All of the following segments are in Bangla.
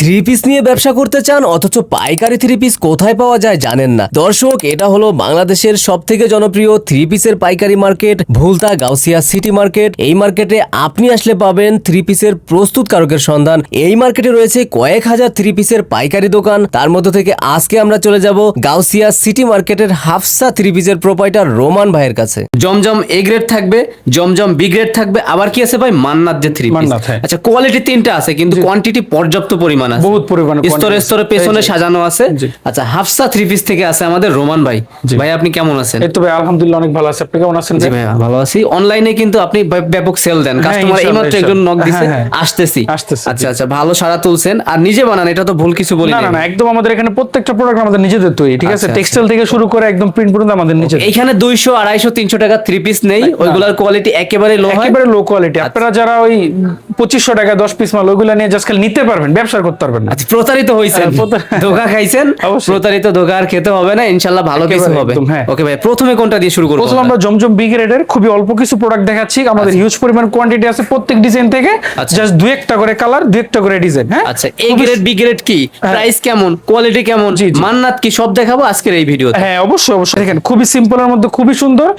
থ্রি পিস নিয়ে ব্যবসা করতে চান অথচ পাইকারি থ্রি পিস কোথায় পাওয়া যায় জানেন না? দর্শক, এটা হলো বাংলাদেশের সবথেকে জনপ্রিয় থ্রি পিসের পাইকারি market Bhulta Gausia city market. এই মার্কেটে আপনি আসলে পাবেন থ্রি পিসের প্রস্তুতকারকের সন্ধান। এই মার্কেটে রয়েছে কয়েক হাজার থ্রি পিসের পাইকারি দোকান। তার মধ্য থেকে আজকে আমরা চলে যাব গাউসিয়া সিটি মার্কেটের হাফসা থ্রি পিসের প্রোপাইটার রোমান ভাইয়ের কাছে। জমজম এ গ্রেড থাকবে, জমজম বি গ্রেড থাকবে, আবার কি আছে ভাই মান্নাত যে থ্রি পিস। আচ্ছা, কোয়ালিটি তিনটা আছে কিন্তু কোয়ান্টিটি পর্যাপ্ত পরিমাণ আছে, বহুত পরিমাণে স্তরে স্তরে পেছনে সাজানো আছে। আচ্ছা, হাফসা থ্রি পিস থেকে আছে আমাদের রোমান ভাই। ভাই আপনি কেমন আছেন? এই তো ভাই আলহামদুলিল্লাহ অনেক ভালো আছি। আপনি কেমন আছেন? জি ভাই ভালো আছি। অনলাইনে কিন্তু আপনি ব্যাপক সেল দেন, কাস্টমার এইমাত্র একজন নক দিছে, আসতেছি। আচ্ছা আচ্ছা, ভালো সাড়া তুলছেন। আর নিজে বানান, এটা তো ভুল কিছু বলি না না, একদম আমাদের এখানে প্রত্যেকটা প্রোডাক্ট আমাদের নিজেদের তৈরি, ঠিক আছে? টেক্সটাইল থেকে শুরু করে একদম প্রিন্ট পর্যন্ত আমাদের নিজেদের। এখানে 200 250 300 টাকা থ্রি পিস নেই, ওইগুলোর কোয়ালিটি একেবারে লো, একেবারে লো কোয়ালিটি। আপনারা যারা ওই 2500 টাকা 10 পিস মাল ওইগুলো নিয়ে জাস্ট খালি নিতে পারবেন, ব্যবসা করতে পারবেন না। আচ্ছা, প্রতারিত হইছেন, ধোঁকা খাইছেন, প্রতারিত ধোঁকা আর খেতে হবে না, ইনশাআল্লাহ ভালো কিছু হবে। ওকে ভাই, প্রথমে কোনটা দিয়ে শুরু করব? প্রথমে আমরা জমজম বি গ্রেডের খুবই অল্প কিছু প্রোডাক্ট দেখাচ্ছি। আমাদের হিউজ পরিমাণ কোয়ান্টিটি আছে প্রত্যেক ডিজাইন থেকে, জাস্ট দুই একটা করে কালার, দুই একটা করে ডিজাইন। হ্যাঁ, আচ্ছা, এ গ্রেড বি গ্রেড কি প্রাইস কেমন, কোয়ালিটি কেমন, মান্নাত কি, সব দেখাবো আজকের এই ভিডিওতে। হ্যাঁ অবশ্যই অবশ্যই। দেখেন খুবই সিম্পলের মধ্যে খুবই সুন্দর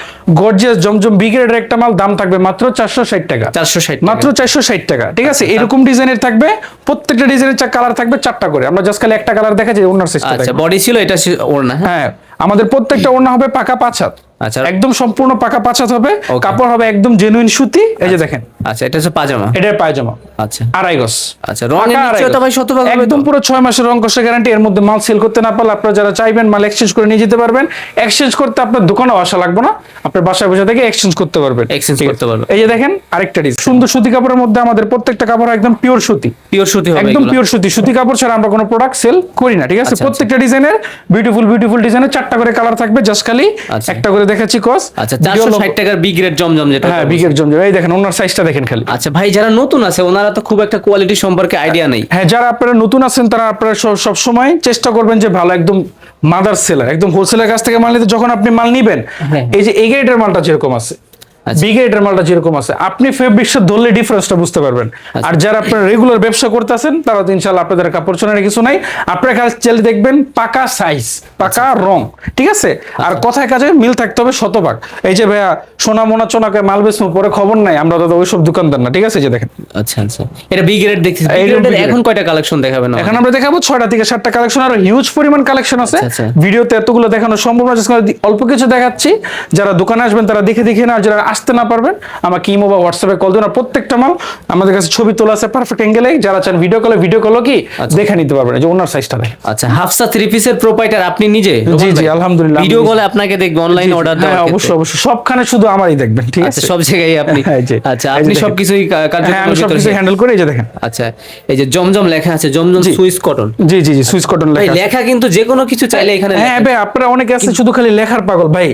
গর্জিয়াস জমজম বি গ্রেডের একটা মাল, দাম থাকবে মাত্র 460 টাকা। 460 মাত্র 460 টাকা, ঠিক আছে? এরকম ডিজাইনের থাকবে, প্রত্যেকটা ডিজাইনের কালার থাকবে 4টা করে। আমরা জাস্ট খালি একটা কালার দেখাচ্ছি, ওনার সিস্টেম। আচ্ছা, বডি ছিল, এটা ওড়না। হ্যাঁ, আমাদের প্রত্যেকটা ওড়না হবে পাকা 5 হাত। আচ্ছা, একদম সম্পূর্ণ পাকা 5 হাত হবে। কাপড় হবে একদম জেনুইন সুতি। এই যে দেখেন, আচ্ছা, এটা হচ্ছে পাজামা, এটা পায়জামা। আচ্ছা, আড়াই গজ। আচ্ছা, রঙের নিশ্চয়তা ভাই শতভাগ হবে একদম পুরো 6 মাসের রং কষে গ্যারান্টি। এর মধ্যে মাল সেল করতে না পারলে আপনারা যারা চাইবেন মাল এক্সচেঞ্জ করে নিয়ে যেতে পারবেন। এক্সচেঞ্জ করতে আপনার দোকানেও আসা লাগবে না, আপনার বাসায় বসে থেকে এক্সচেঞ্জ করতে পারবেন। এক্সচেঞ্জ করতে পারবেন। এই যে দেখেন আরেকটা ডিজাইন, সুন্দর সুতি কাপড়ের মধ্যে আমাদের প্রত্যেকটা কাপড় একদম পিওর সুতি। পিওর সুতি হবে, একদম পিওর সুতি। সুতি কাপড় ছাড়া আমরা কোনো প্রোডাক্ট সেল করি না, ঠিক আছে? প্রত্যেকটা ডিজাইনের বিউটিফুল বিউটিফুল ডিজাইনের 4টা করে কালার থাকবে, জাস্ট খালি একটা করে দেখাচ্ছি কস। আচ্ছা, 460 টাকার বি গ্রেড জমজম যেটা। হ্যাঁ, বি গ্রেড জমজম। এই দেখেন ওনার সাইজটা দেখেন খালি। আচ্ছা ভাই, যারা নতুন আছে ওনারা তো খুব একটা কোয়ালিটি সম্পর্কে আইডিয়া নেই। হ্যাঁ, যারা আপনারা নতুন আছেন তারা আপনারা সব সময় চেষ্টা করবেন যে ভালো একদম মাদার সেলার, একদম হোলসেলের কাছ থেকে মাল নিতে। যখন আপনি মাল নিবেন, এই যে এ গ্রেডের মালটা যেরকম আছে, বি গ্রেডের মালটা যেরকম আছে, আপনি ফেব্রিক্সটা ধরলে ডিফারেন্সটা বুঝতে পারবেন। আর যারা আপনারা রেগুলার ব্যবসা করতেছেন তারা তো ইনশাআল্লাহ আপনাদের কাপড় চোনের কিছু নাই। আপনারা খালি চাইলে দেখবেন পাকা সাইজ, পাকা রং, ঠিক আছে? আর কথায় কাজে মিল থাকতে হবে শতভাগ। এই যে ভাইয়া সোনা মোনা চোনাকে মাল বেচবো পরে খবর নাই, আমরা তো ওইসব দোকানদার না, ঠিক আছে? যে দেখেন, আচ্ছা আচ্ছা, এটা বি গ্রেড দেখতেছি। এখন কয়টা কালেকশন দেখাবেন? এখন আমরা দেখাবো 6টা থেকে 7টা কালেকশন, আর হিউজ পরিমাণ কালেকশন আছে। ভিডিওতে এতগুলো দেখানো সম্ভব না, অল্প কিছু দেখাচ্ছি। যারা দোকানে আসবেন তারা দেখে দেখে না, যারা আসতে না পারবেন আমাকে ইমো বা হোয়াটসঅ্যাপে কল দিন। প্রত্যেকটা মাল আমাদের কাছে ছবি তোলা আছে পারফেক্ট অ্যাঙ্গেলে। যারা চান ভিডিও কলও কি দেখে নিতে পারবেন। যে ওনার সাইজটা দেখেন। আচ্ছা, হাফসা থ্রি পিসের প্রোপাইটার আপনি নিজে? জি জি, আলহামদুলিল্লাহ। ভিডিও কলে আপনাকে দেখবে, অনলাইন অর্ডার দেওয়া? হ্যাঁ অবশ্যই অবশ্যই, সবখানে শুধু আমারই দেখবেন, ঠিক আছে? সব জায়গায় আপনি? আচ্ছা, আপনি সবকিছুই আমি সবকিছু হ্যান্ডেল করে। এই যে দেখেন, আচ্ছা, এই যে জমজম লেখা আছে, জমজম সুইস কটন। জি জি জি, সুইস কটন লেখা। লেখা কিন্তু যে কোনো কিছু চাইলে এখানে। হ্যাঁ ভাই, আপনারা অনেকে আছে শুধু খালি লেখার পাগল। ভাই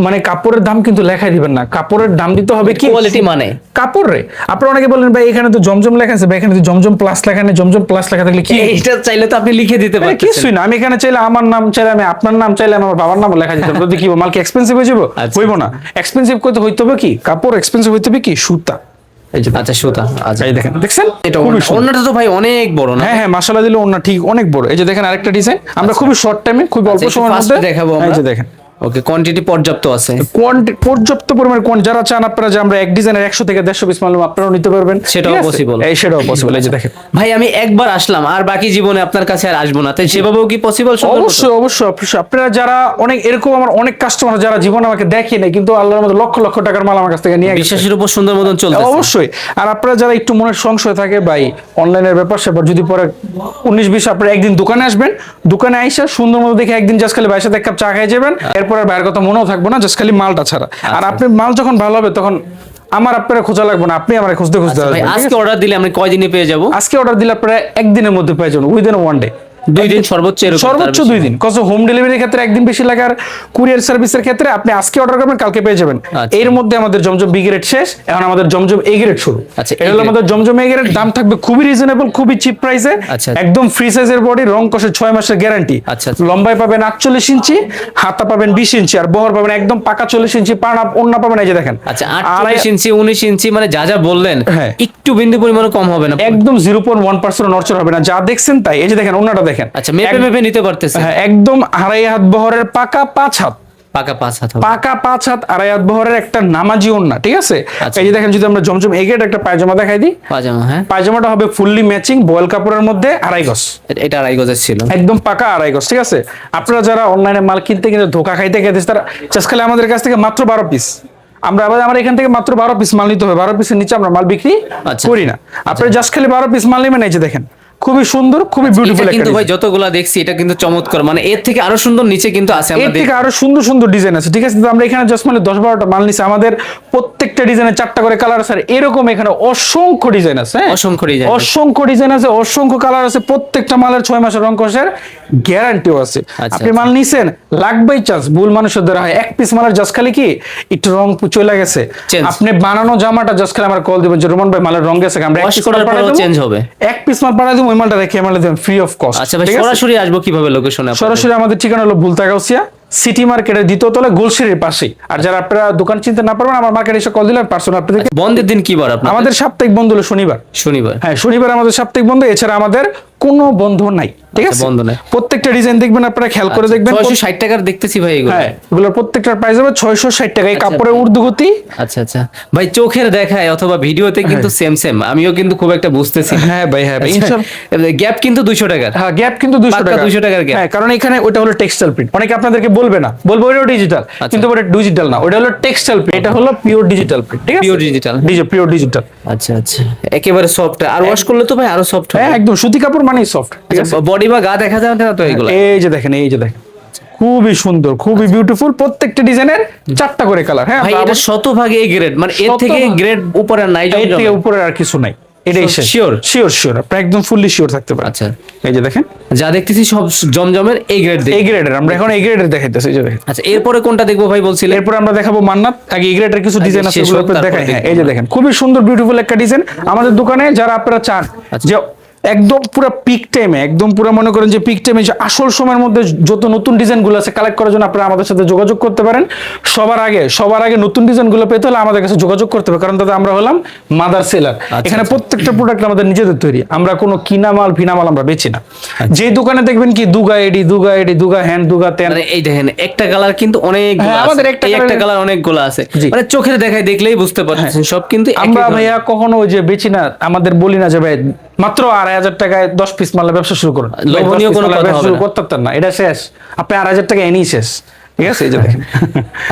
মানে কাপড়ের দাম কিন্তু লেখাই দিবেন না, কাপড়ের দাম দিতে হবে কি কোয়ালিটি, মানে কাপড় রে। আপনারা অনেকে বলেন ভাই এখানে তো জমজম লেখা আছে, ভাই এখানে তো জমজম প্লাস লেখা নেই। জমজম প্লাস লেখা থাকলে কি, এটা চাইলে তো আপনি লিখে দিতে পারেন। কিছুই না, আমি এখানে চাইলে আমার নাম, চাইলে আমি আপনার নাম, চাইলে আমার বাবার নাম লেখা দিতাম। তো কি মাল কি এক্সপেন্সিভ হয়ে যাবো? হইব না। এক্সপেন্সিভ করতে হইতে হবে কি, কাপড় এক্সপেন্সিভ হইতে হবে কি, সুতা। আচ্ছা, সুতা। আচ্ছা, এই দেখেন, দেখছেন এটা ওন্নাটা তো ভাই অনেক বড় না? হ্যাঁ হ্যাঁ, মাশাআল্লাহ দিলে ওন্না ঠিক অনেক বড়। এই যে দেখেন আরেকটা ডিজাইন, আমরা খুবই শর্ট টাইমে, খুব অল্প সময়ের মধ্যে দেখাবো। এই যে দেখেন, ওকে, কোয়ান্টিটি পর্যাপ্ত আছে, পর্যাপ্ত পরিমাণে যারা চান আপনারা যে আমরা এক ডিজাইনের 100 থেকে 150 পিস মাল আপনারাও নিতে পারবেন, সেটাও পসিবল। সেটাও পসিবল। এই যে দেখেন ভাই, আমি একবার আসলাম আর বাকি জীবনে আপনার কাছে আর আসবো না, তাই সেভাবেও কি পসিবল? অবশ্যই অবশ্যই। আপনারা যারা অনেক এরকম, আমার অনেক কাস্টমার যারা জীবনে আমাকে দেখে নাই কিন্তু আল্লাহর মধ্যে লক্ষ লক্ষ টাকার মাল আমার কাছ থেকে নিয়ে বিশ্বাসের উপর সুন্দর মতন চলছে। অবশ্যই। আর আপনারা যারা একটু মনের সংশয় থাকে ভাই অনলাইনের ব্যাপার সেবার, যদি পরে 19-20 আপনারা একদিন দোকানে আসবেন, দোকানে আইসা সুন্দর মতো দেখে একদিন জাস্ট খালি ভাইয়ের সাথে এক কাপ চা খেয়ে যাবেন, এরপর আর ভাইয়ের কথা মনেও থাকবো না, জাস্ট খালি মালটা ছাড়া। আর আপনি মাল যখন ভালো হবে তখন আমার আপনারা খোঁজা লাগবে না, আপনি আমার খুঁজতে খুঁজতে আসবেন। আজকে অর্ডার দিলে আমি কয়দিনে পেয়ে যাব? আজকে অর্ডার দিলে আপনারা একদিনের মধ্যে পেয়ে যাবেন, উইদিন 1 ডে। 2 দিন সর্বোচ্চ, এরকম সর্বোচ্চ 2 দিন। কত হোম ডেলিভারির ক্ষেত্রে একদিন বেশি লাগে, আর কুরিয়ার সার্ভিসের ক্ষেত্রে আপনি আজকে অর্ডার করবেন কালকে পেয়ে যাবেন। আচ্ছা। এর মধ্যে আমাদের জমজম বি গ্রেড শেষ, এখন আমাদের জমজম এ গ্রেড শুরু। আচ্ছা, এটা হলো আমাদের জমজম এ গ্রেড, দাম থাকবে খুবই রিজনেবল, খুবই চিপ প্রাইসে, আচ্ছা। একদম ফ্রি সাইজের বডি, রং কষের 6 মাসের গ্যারান্টি। আচ্ছা। লম্বায় পাবেন 48 ইঞ্চি, হাতা পাবেন 20 ইঞ্চি, আর বহর পাবেন একদম পাকা 40 ইঞ্চি, পানা ওন্না পাবেন এই যে দেখেন। আচ্ছা 48 ইঞ্চি 19 ইঞ্চি মানে যা যা বললেন, হ্যাঁ। একটু বিন্দু পরিমাণও কম হবে না, একদম 0.1% নড়চড় হবে না, যা দেখছেন তাই। এই যে দেখেন ওন্নাটা দেখেন। আচ্ছা মেপে মেপে নিতে পারতেছে, হ্যাঁ, একদম 2.5 হাত বহরের পাকা 5 হাত, পাকা 5 হাত হবে। পাকা 5 হাত 2.5 হাত বহরের একটা নামাজি ওন্না, ঠিক আছে। আচ্ছা। এই যে দেখেন, যদি আমরা জমজম এগেট একটা পায়জামা দেখাই দিই, পাজামা, হ্যাঁ পায়জামাটা হবে ফুললি ম্যাচিং বয়েল কাপড়ের মধ্যে 2.5 গজ, এটা 2.5 গজের ছিল, একদম পাকা 2.5 গজ, ঠিক আছে। আপনারা যারা অনলাইনে মাল কিনতে কিন্তু ধোকা খাইতে তারা চাষ খালি আমাদের কাছ থেকে মাত্র 12 পিস, আমরা এখান থেকে মাত্র 12 পিস মাল নিতে হবে, 12 পিসের নিচে আমরা মাল বিক্রি আচ্ছা। করি না। আপনারা জাস্ট খালি 12 পিস মাল নেবেন। এই যে দেখেন, খুবই সুন্দর, খুবই বিউটিফুল এটা একটা কিন্তু ভাই ডিজাইন। যতগুলা দেখছি এটা কিন্তু চমৎকার, মানে এর থেকে আরো সুন্দর নিচে কিন্তু আছে, এর আমরা থেকে আরো সুন্দর সুন্দর ডিজাইন আছে, ঠিক আছে। তো আমরা এখানে জাস্ট মানে 10-12টা মাল নিছি, আমাদের প্রত্যেকটা ডিজাইনে 4টা করে কালার আছে, আর এরকম এখানে অসংখ্য ডিজাইন আছে, হ্যাঁ? অসংখ্য ডিজাইন, অসংখ্য ডিজাইন আছে, অসংখ্য কালার আছে, প্রত্যেকটা মালের 6 মাসের রং কষের গ্যারান্টিও আছে। আচ্ছা, আপনি মাল নিছেন, লাগবেই চান্স, ভুল মানুষের দ্বারা হয়। এক পিস মালের জাস্ট খালি কি একটু রং চলে গেছে, Change। আপনি বানানো জামাটা জাস্ট খালি আমার কল দিবেন যে রোমান ভাই মালের রং গেছে, আমরা এক ওয়াশ পিস করার মাল পরেও পাঠাই চেঞ্জ দেব, হবে। এক পিস মাল পাঠাই দেব, ওই মালটা রেখে মাল দেবেন ফ্রি অফ কস্ট। আচ্ছা ভাই সরাসরি আসবো কিভাবে লোকেশনে? সরাসরি আমাদের ঠিকানা হলো ভুলতা গাউসিয়া সিটি মার্কেটের 2য় তলায় গোলশিরির পাশে। আর যারা আপনারা দোকান চিনতে না পারবেন, আমার মার্কেটে এসে কল দিলে পার্সোনাল আপনাদেরকে। বন্ধের দিন কি বার আপনার? আমাদের সাপ্তাহিক বন্ধ হলো শনিবার। শনিবার। হ্যাঁ, শনিবার আমাদের সাপ্তাহিক বন্ধ, এছাড়া আমাদের কোনো বন্ধ নাই, ঠিক আচ্ছা, আছে। বন্ধ নাই। প্রত্যেকটা ডিজাইন দেখবেন, আপনারা খেয়াল করে দেখবেন। 660 টাকার দেখতেছি ভাই এগুলো। হ্যাঁ, এগুলোর প্রত্যেকটার প্রাইস হবে 660 টাকা। এই কাপড়ের উর্দুগতি। আচ্ছা আচ্ছা ভাই, চোখের দেখায় অথবা ভিডিওতে কিন্তু সেম সেম, আমিও কিন্তু খুব একটা বুঝতেছি না। হ্যাঁ ভাই, হ্যাঁ ভাই, ইনশাআল্লাহ। গ্যাপ কিন্তু 200 টাকার। হ্যাঁ, গ্যাপ কিন্তু 200 পাক্কা টাকা, 200 টাকার gap। হ্যাঁ, কারণ এখানে ওটা হলো টেক্সটাইল প্রিন্ট। অনেকে আপনাদেরকে বলবে না, বলবো ওটা ডিজিটাল, কিন্তু ওটা ডিজিটাল না, ওটা হলো টেক্সটাইল প্রিন্ট, এটা হলো পিওর ডিজিটাল প্রিন্ট, ঠিক আছে। Pure digital। Pure digital. আচ্ছা আচ্ছা, একেবারে সফট, আর ওয়াশ করলে তো ভাই আরো সফট হবে। হ্যাঁ, একদম সুতি কাপড় মানেই সফট, ঠিক আছে। বডি বা গা দেখা যাবে না তো এগুলো? এই যে দেখেন, এই যে দেখেন, খুবই সুন্দর, খুবই বিউটিফুল, প্রত্যেকটা ডিজাইনের 4টা করে কালার। হ্যাঁ ভাই এটা শতভাগে এ গ্রেড, মানে এর থেকে শতভাগ। গ্রেড উপরে আর নাই, এর থেকে উপরে আর কিছু নাই, এটাই শেষ। Sure? শিওর, আপনি একদম ফুললি শিওর থাকতে পারেন। আচ্ছা, এই যে দেখেন, যা দেখতেছি সব জমজমের এ গ্রেড এই দেখি। গ্রেডের, আমরা এখন এই গ্রেডের দেখাইতেছি, এই যে দেখেন। আচ্ছা এরপরে কোনটা দেখবো ভাই বলছিলেন? এরপর আমরা দেখাবো মান্নাত। আগে এই গ্রেডের কিছু ডিজাইন আছে, শেষ এগুলো হোক, আপনাদের তারপর দেখাই। হ্যাঁ, দেখবো। এই যে দেখেন, খুবই সুন্দর বিউটিফুল একটা ডিজাইন। আমাদের দোকানে যারা আপনারা চান যে একদম পুরো পিক টাইমে, একদম পুরো মনে করেন যে পিক টাইমে, যে আসল সময়ের মধ্যে যত নতুন ডিজাইনগুলো আছে কালেক্ট করার জন্য আপনারা আমাদের সাথে যোগাযোগ করতে পারেন। সবার আগে নতুন ডিজাইনগুলো পেতে হলে আমাদের কাছে যোগাযোগ করতে হবে, কারণ তাতে আমরা হলাম মাদার সেলার। এখানে প্রত্যেকটা প্রোডাক্ট আমাদের নিজেদের তৈরি, আমরা কোনো কিনা মাল ভিনা মাল আমরা বেচি না। যে দোকানে দেখবেন কি দুগা এডি, দুগা হ্যান্ড, দুগা তেন, মানে এই দেখেন একটা কালার কিন্তু অনেক, আমাদের একটা একটা কালার অনেকগুলো আছে, জি। মানে চোখের দেখায় দেখলেই বুঝতে পারছেন সব কিন্তু একই আমরা ধরনের। ভাইয়া কখনো ওই যে বেচি না, আমাদের বলি না যে ভাই মাত্র 2,500 টাকায় 10 পিস মালের ব্যবসা শুরু করুন, লোভনীয় কোনো কথা হবে না। করতে পারতেন না, এটা শেষ, আপনি 2,500 টাকা এনেই শেষ, ঠিক আছে। এই যে দেখেন।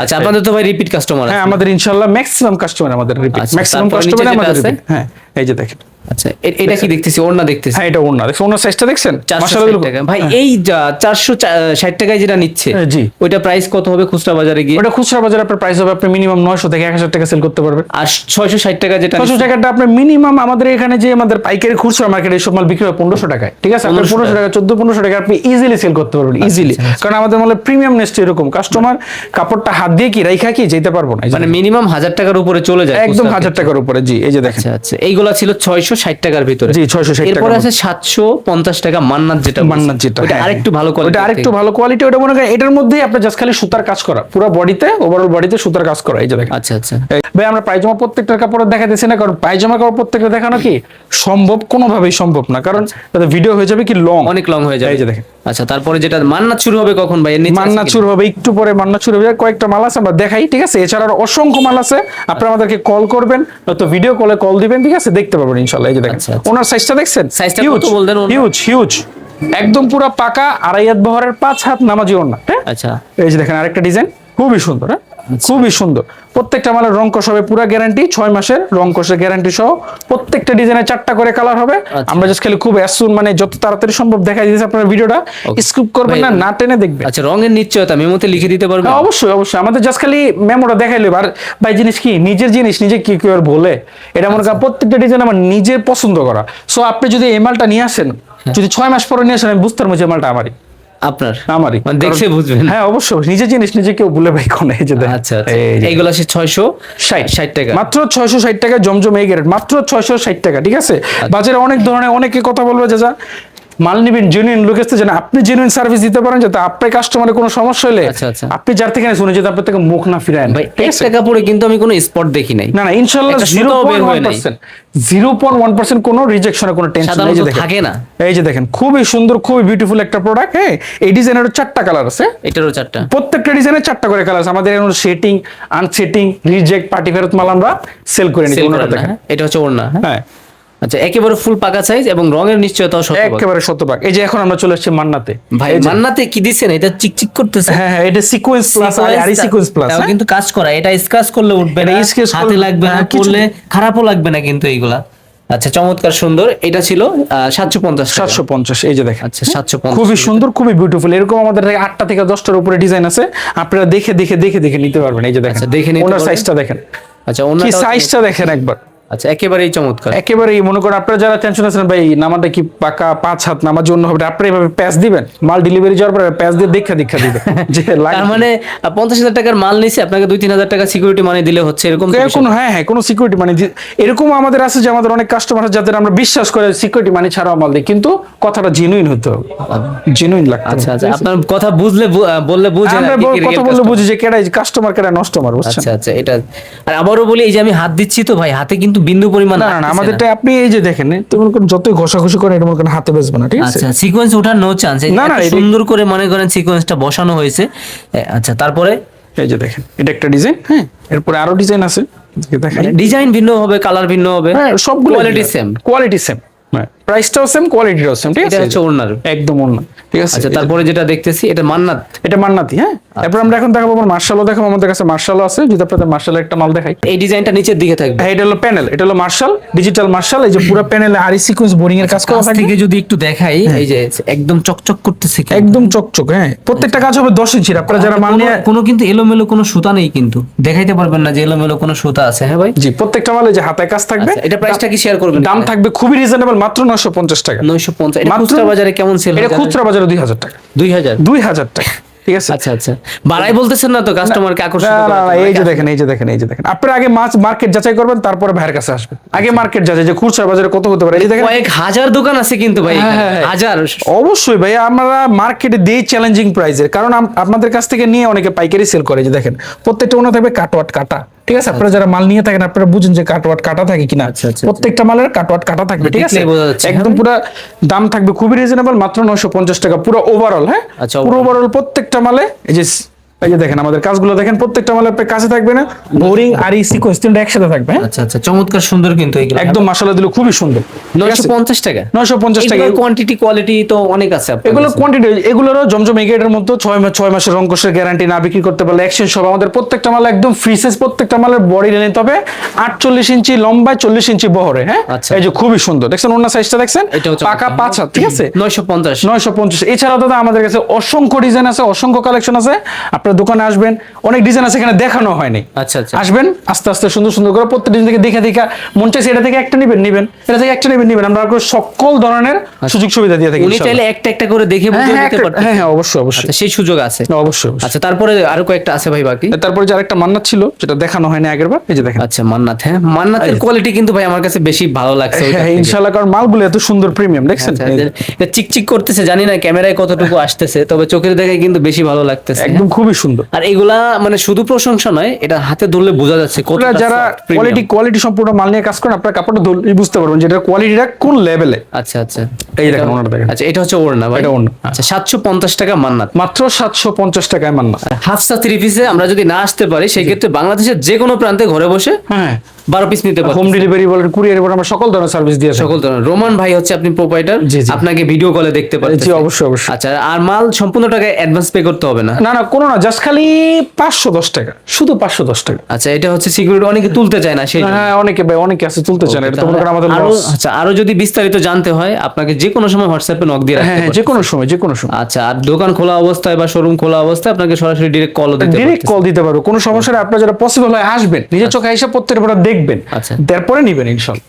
আচ্ছা আপনাদের তো ভাই রিপিট কাস্টমার আছে? হ্যাঁ, আমাদের ইনশাআল্লাহ ম্যাক্সিমাম কাস্টমার আমাদের রিপিট, আচ্ছা, ম্যাক্সিমাম তারপর কাস্টমার নিচে আমাদের যেটা repeat। হ্যাঁ, এই যে দেখেন। আচ্ছা এটা কি দেখতেছি? ওড়না দেখতেছি। হ্যাঁ, এটা ওন্না, দেখছেন ওন্নার সাইজটা দেখছেন? 460 টাকা ভাই। এই 460 টাকায় যেটা নিচ্ছে, জি। ওইটা প্রাইস কত হবে খুচরা বাজারে গিয়ে? ওটা খুচরা বাজারে আপনার প্রাইস হবে, আপনি মিনিমাম 900 থেকে 1,000 টাকা সেল করতে পারবেন। আর 660 টাকা যেটা 600 টাকাটা আপনার মিনিমাম, আমাদের এখানে যে আমাদের পাইকারি খুচরা মার্কেটে এইসব মাল বিক্রি হয় 1500 টাকায়, ঠিক আছে। আপনি 1500 টাকা 1400 টাকা আপনি ইজিলি সেল করতে পারবেন, ইজিলি। কারণ আমাদের মালে প্রিমিয়াম নেস্ট এরকম, কাস্টমার কাপড়টা হাত দিয়ে কি রাইখা কি যেতে পারবো না, মানে মিনিমাম 1000 টাকার উপরে চলে যায় একদম খুচরা 1000 টাকার উপরে। জি, এই যে দেখেন। আচ্ছা আচ্ছা, এইগুলা ছিল 660 টাকার ভিতরে। জি, 660 টাকা। এরপর আছে 750 টাকা মান্নাত, যেটা ওটা হ্যাঁ, আরেকটু ভালো কোয়ালিটি, ওটা আরেকটু ভালো কোয়ালিটি। ওটা মনে করেন এটার মধ্যেই আপনার জাস্ট খালি সুতার কাজ করা, পুরো বডিতে, ওভারঅল বডিতে সুতার কাজ করা। এই যে দেখেন। আচ্ছা আচ্ছা ভাই আমরা পায়জামা প্রত্যেকটার কাপড় দেখাতেছি না, কারণ পায়জামা কাপড় প্রত্যেকটা দেখানো কি সম্ভব, কোনোভাবেই সম্ভব না, কারণ তাতে ভিডিও হয়ে যাবে কি লং, অনেক লং হয়ে যাবে। এই যে দেখেন। আচ্ছা তারপরে যেটা মান্নাত শুরু হবে কখন ভাই? এর নিচে মান্নাত শুরু হবে একটু পরে, মান্নাত শুরু হবে, কয়েকটা মাল আছে আমরা দেখাই, ঠিক আছে। এছাড়া আরো অসংখ্য মাল আছে, আপনারা আমাদেরকে কল করবেন, তো ভিডিও কলে কল দিবেন, ঠিক আছে, দেখতে পাবেন ইনশাআল্লাহ। এই যে দেখেন, আচ্ছা, আচ্ছা। ওনার সাইজটা দেখছেন? সাইজটা কত বললেন ওনার? হিউজ, একদম পুরো পাকা 2.5 হাত বহরের 5 হাত নামাজি ওড়না। হ্যাঁ, আচ্ছা এই যে দেখেন আরেকটা ডিজাইন, খুবই সুন্দর। হ্যাঁ, খুবই সুন্দর। প্রত্যেকটা মালের রং কষ হবে পুরো গ্যারান্টি, 6 মাসের রং কষের গ্যারান্টি সহ। প্রত্যেকটা ডিজাইনে 4টা করে কালার হবে। আমরা জাস্ট খালি খুব অ্যাসুন, মানে যত তাড়াতাড়ি সম্ভব দেখাই দিয়েছি, আপনারা ভিডিওটা স্কিপ করবেন না, না টেনে দেখবেন। আচ্ছা রঙের নিশ্চয়তা মেমোতে লিখে দিতে পারবেন? হ্যাঁ, অবশ্যই আমাদের জাস্ট খালি মেমোটা দেখাইলে। আর ভাই জিনিস কি, নিজের জিনিস নিজে কি কেউ আর বলে, এটা মনে করেন প্রত্যেকটা ডিজাইন আমার নিজের পছন্দ করা। সো আপনি যদি এই মালটা নিয়ে আসেন, যদি 6 মাস পরে নিয়ে আসেন আমি বুঝতে পারবো যে মালটা আমারই। আমারই মানে দেখে বুঝবেন। হ্যাঁ অবশ্যই, নিজে জিনিস নিজে কেউ বলে ভাই কোন। এই যে দেখেন, আচ্ছা এইগুলো আছে 660 টাকা, মাত্র 660 টাকা জমজম এই গ্রেড, মাত্র 660 টাকা। ঠিক আছে, বাজারে অনেক ধরনের অনেকে কথা বলবে যে যা মাল নিবেন জেনুইন লোকের থেকে, যেন আপনি জেনুইন সার্ভিস দিতে পারেন, যাতে আপনার কাস্টমারের কোনো সমস্যা হলে আপনি যার থেকে শুনে যেতে আপনার থেকে মুখ না ফিরায়। ভাই 1 টাকা পরে কিন্তু আমি কোনো স্পট দেখি নাই। না ইনশাআল্লাহ 0.1%, 0.1% কোনো রিজেকশনের কোনো টেনশন নেই। যে দেখেন থাকে না, এই যে দেখেন খুবই সুন্দর খুবই বিউটিফুল একটা প্রোডাক্ট। হ্যাঁ, এই ডিজাইনের 4টা কালার আছে, এটারও 4টা, প্রত্যেকটা ডিজাইনের 4টা করে কালার আছে। আমাদের এর সেটিং, আনসেটিং, রিজেক্ট, পার্টি ফেরত মাল আমরা সেল করে নিই। এটা হচ্ছে ওড়না। হ্যাঁ আচ্ছা, একেবারে ফুল পাকা সাইজ এবং রঙের নিশ্চয়তাও শতভাগ, একেবারে শতভাগ। এই যে এখন আমরা চলে আসছি মান্নাতে। ভাই মান্নাতে কি দিছেন? এটা চিকচিক করতেছে। হ্যাঁ এটা সিকোয়েন্স প্লাস আর সিকোয়েন্স প্লাস, তাও কিন্তু কাজ করা। এটা স্ক্র্যাচ করলে উঠবে না, হাতে লাগবে না, পড়লে খারাপও লাগবে না কিন্তু এইগুলা। আচ্ছা চমৎকার সুন্দর। এটা ছিল 750। এই যে দেখেন, আচ্ছা 750, খুবই সুন্দর খুবই বিউটিফুল। এরকম আমাদের 8টা থেকে 10টার উপরে ডিজাইন আছে, আপনারা দেখে দেখে দেখে দেখে নিতে পারবেন। এই যে দেখেন, দেখে নিতে ওনার সাইজটা দেখেন। আচ্ছা কি সাইজটা দেখেন একবার। আচ্ছা একেবারেই চমৎকার, একেবারেই মনে করেন আপনারা যারা টেনশন আছেন ভাই নামাটা কি পাকা 5 হাত নামার জন্য হবে, আপনারা এইভাবে প্যাচ দিবেন, মাল ডেলিভারি যাওয়ার পরে প্যাচ দিয়ে দেখা দিবেন যে তার মানে 50,000 টাকার মাল নিছে, আপনাকে 2-3,000 টাকা সিকিউরিটি মানি দিলে হচ্ছে এরকম কোনো। হ্যাঁ কোনো সিকিউরিটি মানি এরকম আমাদের আছে, যে আমাদের অনেক কাস্টমার আছে যাদের আমরা বিশ্বাস করে সিকিউরিটি মানি ছাড়াও মাল দিই, কিন্তু কথাটা জেনুইন হতে হবে, জেনুইন লাগবে। আচ্ছা আচ্ছা, আপনার কথা বুঝলে বললে বুঝেন, আমরা কথা বললে বুঝি যে কেডা কাস্টমার কেডা নষ্ট মার, বুঝছেন? আচ্ছা আচ্ছা, এটা আর আবারও বলি, এই যে আমি হাত দিচ্ছি তো ভাই, হাতে কিন্তু বিন্দু পরিমাণ না আমাদেরটা আপনি এই যে দেখেন, তেমন কোন যতই ঘষাঘষি করেন এটা মনে করেন হাতে বেজবে না। ঠিক আছে, আচ্ছা সিকোয়েন্স ওঠার নো চান্স। না সুন্দর করে মনে করেন সিকোয়েন্সটা বসানো হয়েছে। আচ্ছা তারপরে এই যে দেখেন, এটা একটা ডিজাইন। হ্যাঁ, এরপরে আরো ডিজাইন আছে, দেখেন ডিজাইন ভিন্ন হবে, কালার ভিন্ন হবে, হ্যাঁ সবগুলো কোয়ালিটি সেম, প্রাইসটাও সেম, কোয়ালিটিটাও সেম। ঠিক আছে, এটা হচ্ছে ওড়নার, একদম ওড়না। ঠিক আছে, আচ্ছা তারপরে যেটা দেখতেছি এটা মান্নাত, এটা মান্নাতি। হ্যাঁ, এরপর আমরা এখন দেখাবো মার্শালও দেখাবো। আমাদের কাছে মার্শালও আছে, যদি আপনাদের মার্শালের একটা মাল দেখাই। এই ডিজাইনটা নিচের দিকে থাকবে। হ্যাঁ, এটা হলো প্যানেল, এটা হলো মার্শাল, ডিজিটাল মার্শাল। এই যে পুরো প্যানেলে আরি সিকোয়েন্স বোরিং এর কাজ করা থাকে। থেকে যদি একটু দেখাই, এই যে একদম চকচক করতেছে, একদম চকচক। হ্যাঁ, প্রত্যেকটা কাজ হবে 10 ইঞ্চির। আপনারা যারা মাল নিয়ে কোনো কিন্তু এলোমেলো কোনো সুতা নেই, কিন্তু দেখাইতে পারবেন না যে এলোমেলো কোনো সুতা আছে। হ্যাঁ ভাই, জি প্রত্যেকটা মালে যে হাতায় কাজ থাকবে। এটা প্রাইসটা কি শেয়ার করবেন? দাম থাকবে খুবই রিজনেবল, মাত্র 950 টাকা। 950। এটা খুচরা বাজারে কেমন সেল হয়? এটা খুচরা বাজারে 2000 টাকা। 2000 টাকা। ঠিক আছে, আচ্ছা আচ্ছা, বাড়াই বলতেছেন না তো কাস্টমারকে আকর্ষিত করার জন্য? এই যে দেখেন, এই যে দেখেন, এই যে দেখেন, আপনারা আগে মার্কেট যাচাই করবেন, তারপরে ভাইয়ের কাছে আসবেন। আগে মার্কেট যাচাই যে খুচরা বাজারে কত হতে পারে। এই যে দেখেন, কয়েক হাজার দোকান আছে কিন্তু ভাই, হাজার। অবশ্যই ভাই, আমরা মার্কেটে দেই চ্যালেঞ্জিং প্রাইসের, কারণ আপনাদের কাছ থেকে নিয়ে অনেকে পাইকারি সেল করে। যে দেখেন প্রত্যেকটা ওনা থাকবে কাটওয়াট কাটা। ঠিক আছে, আপনারা যারা মাল নিয়ে থাকেন আপনারা বুঝেন যে কাটওয়াট কাটা থাকে কিনা। প্রত্যেকটা মালের কাটওয়াট কাটা থাকবে। ঠিক আছে, একদম পুরো দাম থাকবে খুবই রিজনেবল, মাত্র 950 টাকা পুরো ওভারঅল। হ্যাঁ, পুরো ওভারঅল প্রত্যেকটা মালে এই যে দেখেন আমাদের কাজগুলো দেখেন, প্রত্যেকটা মালে আপনার কাছে থাকবে না বোরিং আর এই সিকোয়েন্স তিনটা একসাথে থাকবে। আচ্ছা আচ্ছা, চমৎকার সুন্দর কিন্তু এগুলো একদম মাশাআল্লাহ দিল খুবই সুন্দর। 950 টাকা, 950 টাকা। কোয়ান্টিটি কোয়ালিটি তো অনেক আছে আপনাদের। এগুলো কোয়ান্টিটি, এগুলোরও জমজম এগেটের মধ্যে 6 মাসের রংকশের গ্যারান্টি, না বিক্রি করতে পারলে এক্সচেঞ্জ সব। আমাদের প্রত্যেকটা মাল একদম ফ্রি সাইজ, প্রত্যেকটা মালের বডি নিতে হবে 48 ইঞ্চি লম্বায়, 40 ইঞ্চি বহরে। হ্যাঁ, এই যে খুবই সুন্দর দেখছেন, ওনার সাইজটা দেখছেন, পাকা 5 হাত। ঠিক আছে, 950। এছাড়াও দাদা আমাদের কাছে অসংখ্য ডিজাইন আছে, অসংখ্য কালেকশন আছে। আপনার দোকানে আসবেন, অনেক ডিজাইন আছে এখানে দেখানো হয়নি। আচ্ছা আচ্ছা, আসবেন আস্তে আস্তে সুন্দর সুন্দর করে প্রত্যেক ডিজাইন থেকে দেখে মন চাইছে এটা থেকে একটা নেবেন, এটা থেকে একটা নেবেন। আমরা সকল ধরনের সুযোগ সুবিধা দিয়ে থাকি। উনি চাইলে একটা একটা করে দেখে বুঝে নিতে পারতেন। হ্যাঁ অবশ্যই অবশ্যই, সেই সুযোগ আছে অবশ্যই। আচ্ছা তারপরে আরো কয়েকটা আছে ভাই বাকি। তারপরে যে আরেকটা মান্নাত ছিল যেটা দেখানো হয়নি আগেরবার, এই যে দেখেন। আচ্ছা মান্নাত, হ্যাঁ মান্নাতের কোয়ালিটি কিন্তু ভাই আমার কাছে বেশি ভালো লাগছে। হ্যাঁ ইনশাআল্লাহ, কারণ মালগুলো এত সুন্দর প্রিমিয়াম দেখছেন। এটা চিকচিক করতেছে, জানি না ক্যামেরায় কতটুকু আসতেছে, তবে চোখের দেখায় কিন্তু বেশি ভালো লাগতেছে। একদম খুবই সুন্দর। আর এগুলা মানে শুধু প্রশংসা নয়, এটা হাতে ধরলে বোঝা যাচ্ছে কতটা। যারা কোয়ালিটি সম্পূর্ণ মাল নিয়ে কাজ করেন, আপনারা কাপড়টা ধরলেই বুঝতে পারবেন যে এটা কোয়ালিটিটা কোন লেভেলে। আচ্ছা আচ্ছা, এই দেখেন ওনাটা দেখেন। আচ্ছা এটা হচ্ছে ওড়না ভাই, এটা ওড়না। আচ্ছা 750 টাকা মান্নাত, মাত্র 750 টাকায় মান্নাত। হাফসা 3 পিসে আমরা যদি না আসতে পারি, সেই ক্ষেত্রে বাংলাদেশের যে কোনো প্রান্তে ঘরে বসে হ্যাঁ 12 পিস নিতে পারবেন। হোম ডেলিভারি বলেন, কুরিয়ার বলেন, আমরা সকল ধরনের সার্ভিস দিয়ে থাকি। সকল ধরনের। রোমান ভাই হচ্ছে আপনি প্রোপাইটার, আপনাকে ভিডিও কলে দেখতে পাচ্ছেন। জি অবশ্যই অবশ্যই। আচ্ছা, আর মাল সম্পূর্ণ টাকা অ্যাডভান্স পে করতে হবে না? না কোনো না, জাস্ট খালি 510 টাকা, শুধু 510 টাকা। আচ্ছা, এটা হচ্ছে সিকিউরিটি, অনেকে তুলতে চায় না সেই। হ্যাঁ অনেকে আছে তুলতে চায় না, এটা তো মনে করেন আমাদের লস। আচ্ছা, আরো যদি বিস্তারিত জানতে হয় আপনাকে যে কোনো সময় হোয়াটসঅ্যাপে নক দিয়ে রাখতে হ্যাঁ, যে কোনো সময়। আচ্ছা, আর দোকান খোলা অবস্থায় বা শোরুম খোলা অবস্থায় আপনাকে সরাসরি ডাইরেক্ট কল দিতে পারবো। কোনো সমস্যা নেই, আপনারা যারা পসিবল হয় আসবেন, নিজের চোখে এসে প্রত্যেকটা দেখবেন, আচ্ছা তারপরে নিবেন ইনশাআল্লাহ।